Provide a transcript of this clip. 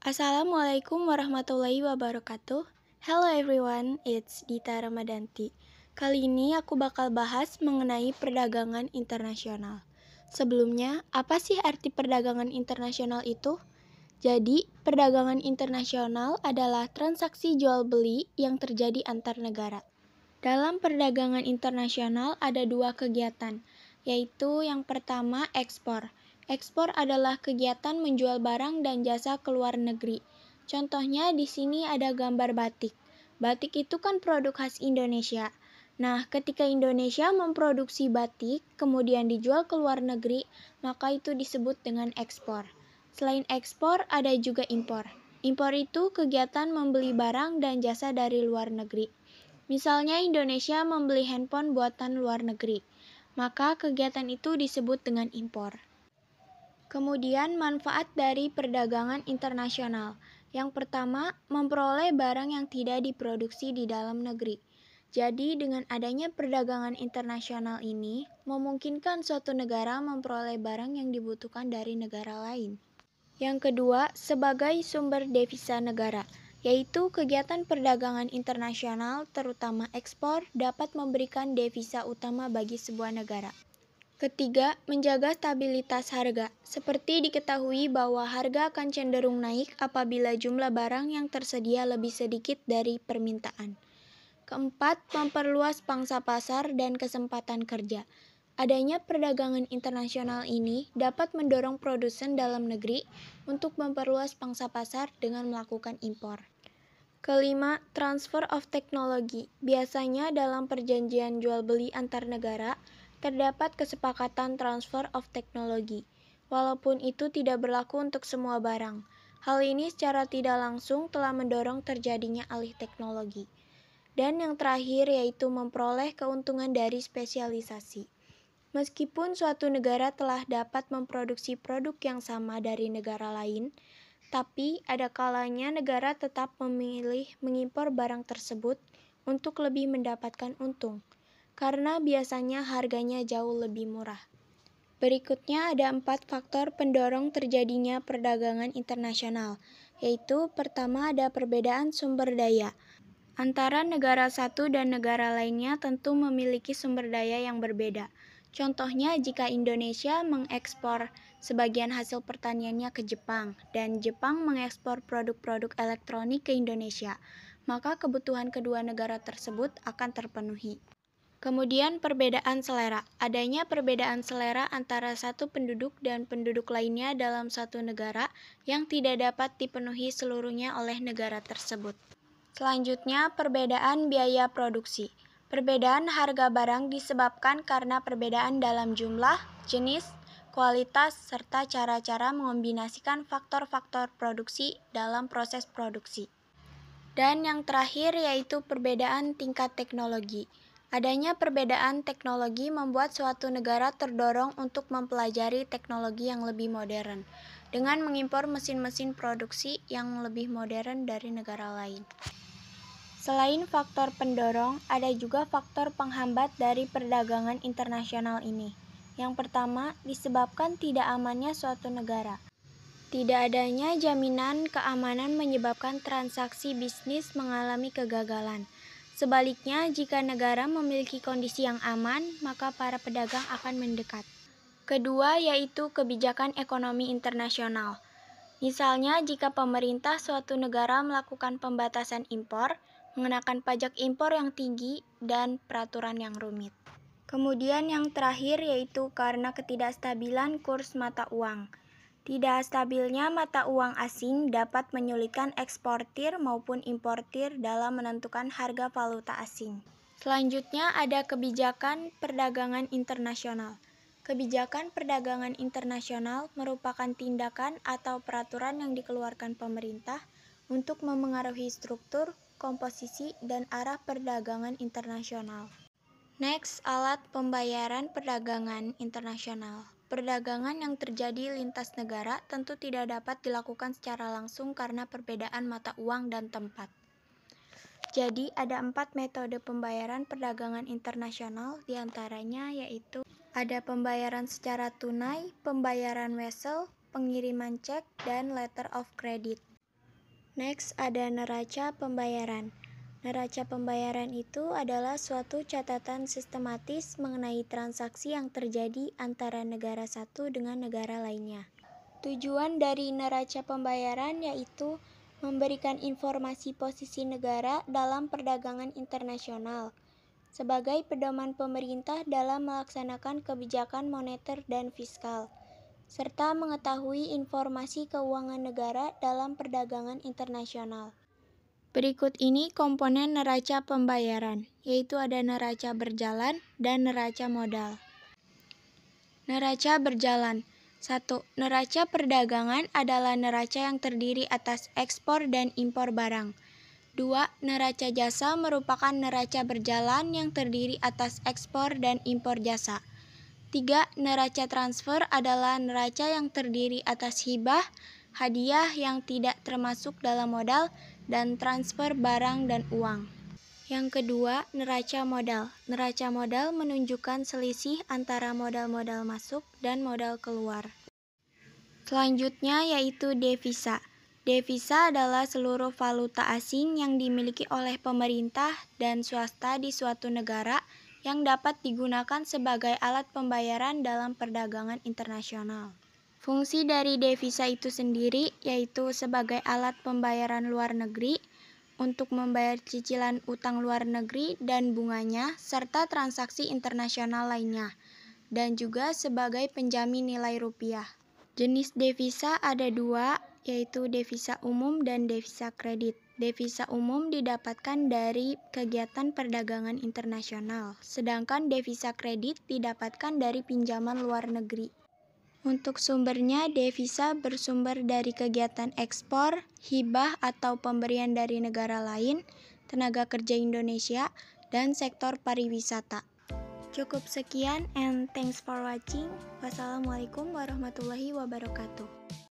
Assalamualaikum warahmatullahi wabarakatuh. Hello everyone, it's Dita Ramadanti. Kali ini aku bakal bahas mengenai perdagangan internasional. Sebelumnya, apa sih arti perdagangan internasional itu? Jadi, perdagangan internasional adalah transaksi jual beli yang terjadi antar negara. Dalam perdagangan internasional ada dua kegiatan, yaitu yang pertama ekspor. Ekspor adalah kegiatan menjual barang dan jasa ke luar negeri. Contohnya di sini ada gambar batik. Batik itu kan produk khas Indonesia. Nah, ketika Indonesia memproduksi batik, kemudian dijual ke luar negeri, maka itu disebut dengan ekspor. Selain ekspor, ada juga impor. Impor itu kegiatan membeli barang dan jasa dari luar negeri. Misalnya Indonesia membeli handphone buatan luar negeri, maka kegiatan itu disebut dengan impor. Kemudian manfaat dari perdagangan internasional. Yang pertama, memperoleh barang yang tidak diproduksi di dalam negeri. Jadi dengan adanya perdagangan internasional ini, memungkinkan suatu negara memperoleh barang yang dibutuhkan dari negara lain. Yang kedua, sebagai sumber devisa negara, yaitu kegiatan perdagangan internasional terutama ekspor dapat memberikan devisa utama bagi sebuah negara. Ketiga, menjaga stabilitas harga. Seperti diketahui bahwa harga akan cenderung naik apabila jumlah barang yang tersedia lebih sedikit dari permintaan. Keempat, memperluas pangsa pasar dan kesempatan kerja. Adanya perdagangan internasional ini dapat mendorong produsen dalam negeri untuk memperluas pangsa pasar dengan melakukan impor. Kelima, transfer of technology. Biasanya dalam perjanjian jual beli antar negara, terdapat kesepakatan transfer of technology, walaupun itu tidak berlaku untuk semua barang. Hal ini secara tidak langsung telah mendorong terjadinya alih teknologi. Dan yang terakhir yaitu memperoleh keuntungan dari spesialisasi. Meskipun suatu negara telah dapat memproduksi produk yang sama dari negara lain, tapi ada kalanya negara tetap memilih mengimpor barang tersebut untuk lebih mendapatkan untung, karena biasanya harganya jauh lebih murah. Berikutnya ada 4 faktor pendorong terjadinya perdagangan internasional, yaitu pertama ada perbedaan sumber daya. Antara negara satu dan negara lainnya tentu memiliki sumber daya yang berbeda. Contohnya jika Indonesia mengekspor sebagian hasil pertaniannya ke Jepang dan Jepang mengekspor produk-produk elektronik ke Indonesia, maka kebutuhan kedua negara tersebut akan terpenuhi. Kemudian perbedaan selera. Adanya perbedaan selera antara satu penduduk dan penduduk lainnya dalam satu negara yang tidak dapat dipenuhi seluruhnya oleh negara tersebut. Selanjutnya, perbedaan biaya produksi. Perbedaan harga barang disebabkan karena perbedaan dalam jumlah, jenis, kualitas, serta cara-cara mengombinasikan faktor-faktor produksi dalam proses produksi. Dan yang terakhir yaitu perbedaan tingkat teknologi. Adanya perbedaan teknologi membuat suatu negara terdorong untuk mempelajari teknologi yang lebih modern, dengan mengimpor mesin-mesin produksi yang lebih modern dari negara lain. Selain faktor pendorong, ada juga faktor penghambat dari perdagangan internasional ini. Yang pertama, disebabkan tidak amannya suatu negara. Tidak adanya jaminan keamanan menyebabkan transaksi bisnis mengalami kegagalan. Sebaliknya, jika negara memiliki kondisi yang aman, maka para pedagang akan mendekat. Kedua, yaitu kebijakan ekonomi internasional. Misalnya, jika pemerintah suatu negara melakukan pembatasan impor, mengenakan pajak impor yang tinggi, dan peraturan yang rumit. Kemudian yang terakhir yaitu karena ketidakstabilan kurs mata uang. Tidak stabilnya mata uang asing dapat menyulitkan eksportir maupun importir dalam menentukan harga valuta asing. Selanjutnya ada kebijakan perdagangan internasional. Kebijakan perdagangan internasional merupakan tindakan atau peraturan yang dikeluarkan pemerintah untuk memengaruhi struktur, komposisi, dan arah perdagangan internasional. Next, alat pembayaran perdagangan internasional. Perdagangan yang terjadi lintas negara tentu tidak dapat dilakukan secara langsung karena perbedaan mata uang dan tempat. Jadi, ada 4 metode pembayaran perdagangan internasional, diantaranya yaitu ada pembayaran secara tunai, pembayaran wesel, pengiriman cek, dan letter of credit. Next ada neraca pembayaran. Neraca pembayaran itu adalah suatu catatan sistematis mengenai transaksi yang terjadi antara negara satu dengan negara lainnya. Tujuan dari neraca pembayaran yaitu memberikan informasi posisi negara dalam perdagangan internasional sebagai pedoman pemerintah dalam melaksanakan kebijakan moneter dan fiskal, serta mengetahui informasi keuangan negara dalam perdagangan internasional. Berikut ini komponen neraca pembayaran, yaitu ada neraca berjalan dan neraca modal. Neraca berjalan. 1. Neraca perdagangan adalah neraca yang terdiri atas ekspor dan impor barang. 2. Neraca jasa merupakan neraca berjalan yang terdiri atas ekspor dan impor jasa. 3. Neraca transfer adalah neraca yang terdiri atas hibah, hadiah yang tidak termasuk dalam modal, dan transfer barang dan uang. Yang kedua, neraca modal. Neraca modal menunjukkan selisih antara modal-modal masuk dan modal keluar. Selanjutnya yaitu devisa. Devisa adalah seluruh valuta asing yang dimiliki oleh pemerintah dan swasta di suatu negara yang dapat digunakan sebagai alat pembayaran dalam perdagangan internasional. Fungsi dari devisa itu sendiri yaitu sebagai alat pembayaran luar negeri untuk membayar cicilan utang luar negeri dan bunganya serta transaksi internasional lainnya, dan juga sebagai penjamin nilai rupiah. Jenis devisa ada dua, yaitu devisa umum dan devisa kredit. Devisa umum didapatkan dari kegiatan perdagangan internasional, sedangkan devisa kredit didapatkan dari pinjaman luar negeri. Untuk sumbernya, devisa bersumber dari kegiatan ekspor, hibah atau pemberian dari negara lain, tenaga kerja Indonesia, dan sektor pariwisata. Cukup sekian and thanks for watching. Wassalamualaikum warahmatullahi wabarakatuh.